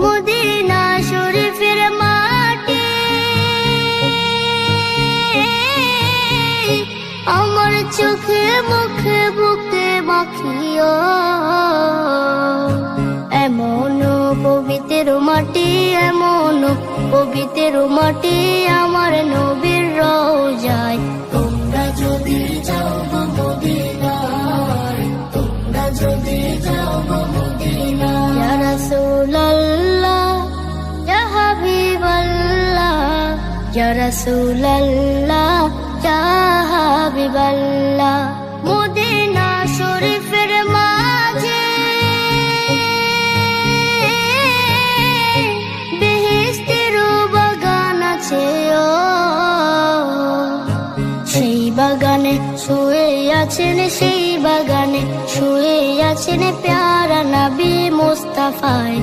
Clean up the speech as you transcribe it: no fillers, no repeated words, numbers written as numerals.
Medina শরীফের মাটি আমার চোখে মুখে বুকে মাখিও। এমন পবিত্র মাটি, এমন পবিত্র মাটি আমার নবীর রওজায়। তোমরা যদি যাও গো মদিনায়, তোমরা যদি যাও গো মদিনায়। ইয়া রাসূলুল্লাহ ইয়া হাবিবাল্লাহ, ইয়া রাসূলুল্লাহ ইয়া হাবিবাল্লাহ। মদিনা শরীফের মাঝে বেহেশতের বাগান আছে ও, সেই বাগানে শুয়ে আছেন, সেই বাগানে শুয়ে আছেন প্যারা নবী মুস্তাফায়।